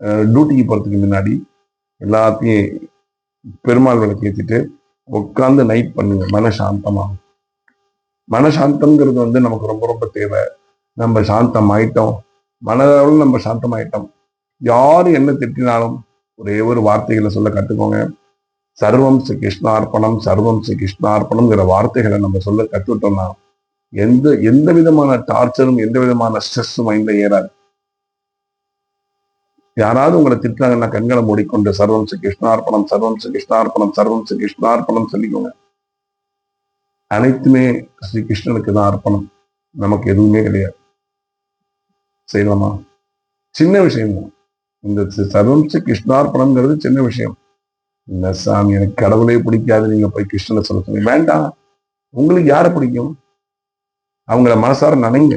டியூட்டிக்கு போறதுக்கு முன்னாடி எல்லாத்தையும் பெருமாள் விளக்கு ஏற்றிட்டு உட்காந்து நைட் பண்ணுங்க, மனசாந்தமாகும். மனசாந்தம்ங்கிறது வந்து நமக்கு ரொம்ப ரொம்ப தேவை. நம்ம சாந்தம் ஆயிட்டோம், மனதளவில் நம்ம சாந்தம் ஆயிட்டோம். யாரு என்ன திட்டினாலும் ஒரே ஒரு வார்த்தைகளை சொல்ல கத்துக்கோங்க. சர்வம் ஸ்ரீ கிருஷ்ணார்ப்பணம், சர்வம் ஸ்ரீ கிருஷ்ணார்ப்பணம்ங்கிற வார்த்தைகளை நம்ம சொல்ல கத்துக்கிட்டோம்னா எந்த விதமான டார்ச்சரும் எந்த விதமான ஸ்ட்ரெஸ்ஸும் மைண்ட்ல ஏறாது. யாராவது உங்களை திட்டுறாங்கன்னா கண்களை மூடிக்கொண்டு சர்வம் ஸ்ரீ கிருஷ்ணார்ப்பணம், சர்வம் ஸ்ரீ கிருஷ்ணார்ப்பணம், சர்வம் ஸ்ரீ கிருஷ்ணார்ப்பணம் சொல்லிக்கோங்க. அனைத்துமே ஸ்ரீ கிருஷ்ணனுக்கு தான் அர்ப்பணம், நமக்கு எதுவுமே கிடையாது. செய்யலாமா? சின்ன விஷயம் தான் இந்த சர்வம் ஸ்ரீ கிருஷ்ணார்ப்பணம்ங்கிறது, சின்ன விஷயம். இல்ல சாமி எனக்கு கடவுளே பிடிக்காது, நீங்க போய் கிருஷ்ணனை சொல்ல சொல்லி வேண்டாம். உங்களுக்கு யாரை பிடிக்கும் அவங்கள மனசார நினைங்க,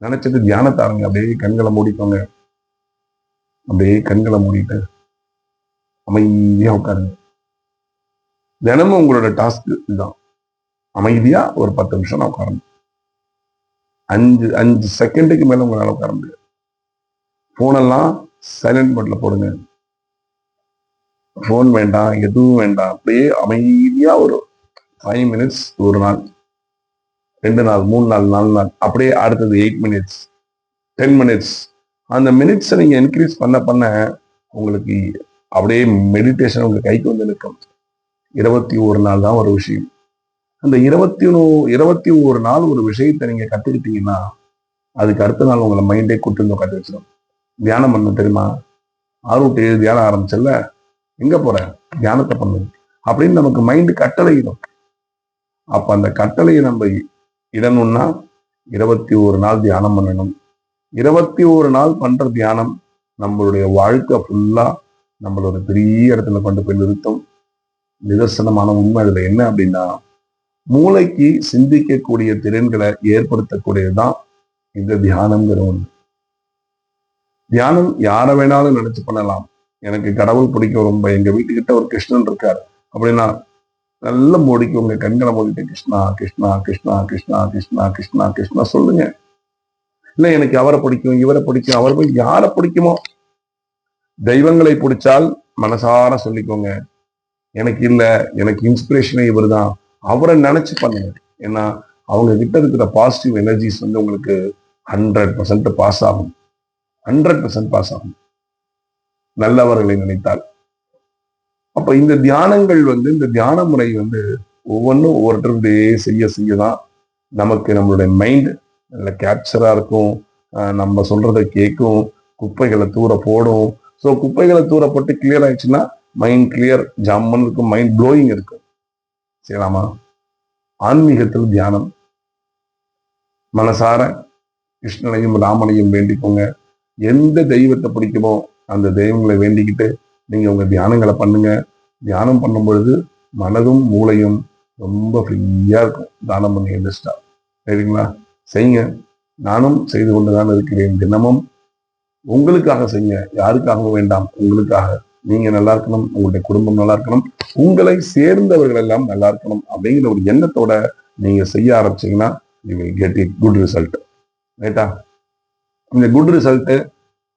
நினைச்சிட்டு தியானத்தை ஆரம்பிங்க. அப்படியே கண்களை மூடிக்கோங்க, அப்படியே கண்களை மூடிட்டு அமைதியா உட்காருங்க. தினமும் உங்களோட டாஸ்க் இதுதான், அமைதியா ஒரு 10 நிமிஷம் நான் உட்காரணும். 5 செகண்டுக்கு மேல உங்களால உட்கார முடியாது. போனெல்லாம் சைலண்ட் மோட்ல போடுங்க, போன் வேண்டாம், எதுவும் வேண்டாம். அப்படியே அமைதியா ஒரு 5 மினிட்ஸ், ஒரு நாள், 2 நாள், 3 நாள், 4 நாள், அப்படியே அடுத்தது 8 மினிட்ஸ், 10 மினிட்ஸ். அந்த மினிட்ஸை நீங்க இன்க்ரீஸ் பண்ண பண்ண உங்களுக்கு அப்படியே மெடிடேஷன் உங்க கைக்கு வந்து நிற்கும். 21 நாள் தான் ஒரு விஷயம். அந்த 21 நாள் ஒரு விஷயத்தை நீங்க கத்துக்கிட்டீங்கன்னா அதுக்கு அடுத்த நாள் உங்களை மைண்டே கூட்டு வந்து உட்காந்து வச்சிடும். தியானம் பண்ண தெரியுமா? 6 to 7 தியானம் ஆரம்பிச்சல, எங்க போற தியானத்தை பண்ணு அப்படின்னு நமக்கு மைண்டு கட்டளையிடும். அப்ப அந்த கட்டளையை நம்ம இடணும்னா 21 நாள் தியானம் பண்ணணும். 21 நாள் பண்ற தியானம் நம்மளுடைய வாழ்க்கை ஃபுல்லா நம்மளோட பெரிய இடத்துல கொண்டு போய் நிறுத்தும். நிதர்சனமான உண்மை அதுல என்ன அப்படின்னா, மூளைக்கு சிந்திக்கக்கூடிய திறன்களை ஏற்படுத்தக்கூடியதுதான் இந்த தியானம்ங்கிற ஒண்ணு. தியானம் யாரை வேணாலும் நினைச்சு பண்ணலாம். எனக்கு கடவுள் பிடிக்கும் ரொம்ப, எங்க வீட்டுக்கிட்ட ஒரு கிருஷ்ணன் இருக்காரு அப்படின்னா நல்ல மூடிக்கு உங்க கண்களை மூடிட்டு கிருஷ்ணா கிருஷ்ணா கிருஷ்ணா கிருஷ்ணா கிருஷ்ணா கிருஷ்ணா கிருஷ்ணா சொல்லுங்க. இல்ல எனக்கு அவரை பிடிக்கும், இவரை பிடிக்கும், அவரை போய் யாரை பிடிக்குமோ, தெய்வங்களை பிடிச்சால் மனசார சொல்லிக்கோங்க. எனக்கு இல்ல, எனக்கு இன்ஸ்பிரேஷனே இவர் தான், அவரை நினைச்சு பண்ணுங்க. ஏன்னா அவங்க கிட்ட இருக்கிற பாசிட்டிவ் எனர்ஜிஸ் வந்து உங்களுக்கு 100% பாஸ் ஆகும். 100% பாஸ் ஆகும் நல்லவர்களை நினைத்தால். அப்ப இந்த தியானங்கள் வந்து, இந்த தியான முறை வந்து ஒவ்வொன்றும் ஒவ்வொருத்தருடைய செய்யதான் நமக்கு நம்மளுடைய மைண்ட் நல்ல கேப்சரா இருக்கும். நம்ம சொல்றதை கேட்கும், குப்பைகளை தூர போடும். ஸோ குப்பைகளை தூர போட்டு கிளியர் ஆயிடுச்சுன்னா மைண்ட் கிளியர், ஜாமன் இருக்கும், மைண்ட் ப்ளோயிங் இருக்கும். செய்யலாமா? ஆன்மீகத்தில் தியானம் மனசார கிருஷ்ணனையும் ராமனையும் வேண்டிக்கோங்க. எந்த தெய்வத்தை பிடிக்குமோ அந்த தெய்வங்களை வேண்டிக்கிட்டு நீங்க உங்க தியானங்களை பண்ணுங்க. தியானம் பண்ணும் பொழுது மனதும் மூளையும் ரொம்ப ஃப்ரீயா இருக்கும். தானம் பண்ணி எழுதிட்டா சரிங்களா? செய்யுங்க. நானும் செய்து கொண்டுதான் இருக்கிறேன். தினமும் உங்களுக்காக செய்யுங்க, யாருக்காகவும் வேண்டாம், உங்களுக்காக. நீங்க நல்லா இருக்கணும், உங்களுடைய குடும்பம் நல்லா இருக்கணும், உங்களை சேர்ந்தவர்கள் எல்லாம் நல்லா இருக்கணும் அப்படிங்கிற ஒரு எண்ணத்தோட நீங்க செய்ய ஆரம்பிச்சீங்கன்னா you will get it good result. ரைட்டா? இந்த குட் ரிசல்ட்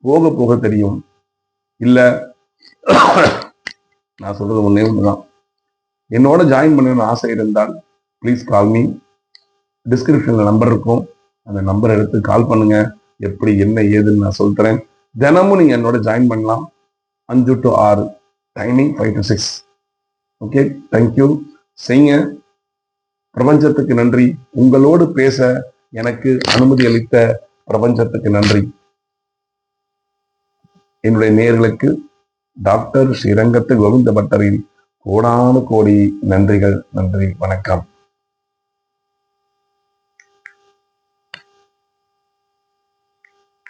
போக போக தெரியும். இல்ல நான் சொல்றது ஒன்னே ஒண்ணுதான், என்னோட ஜாயின் பண்ணணும்னு ஆசை இருந்தால் ப்ளீஸ் கால் மீ. டிஸ்கிரிப்ஷன்ல நம்பர் இருக்கும், அந்த நம்பர் எடுத்து கால் பண்ணுங்க. எப்படி என்ன ஏதுன்னு நான் சொல்றேன். தினமும் நீங்க என்னோட ஜாயின் பண்ணலாம். 5 to 6, timing 5 to 6. Okay, thank you. செய்யுங்க. பிரபஞ்சத்துக்கு நன்றி. உங்களோடு பேச எனக்கு அனுமதி அளித்த பிரபஞ்சத்துக்கு நன்றி. என்னுடைய நேயர்களுக்கு டாக்டர் ஸ்ரீரங்கத்து கோவிந்த பட்டரின் கோடானு கோடி நன்றிகள். நன்றி, வணக்கம்.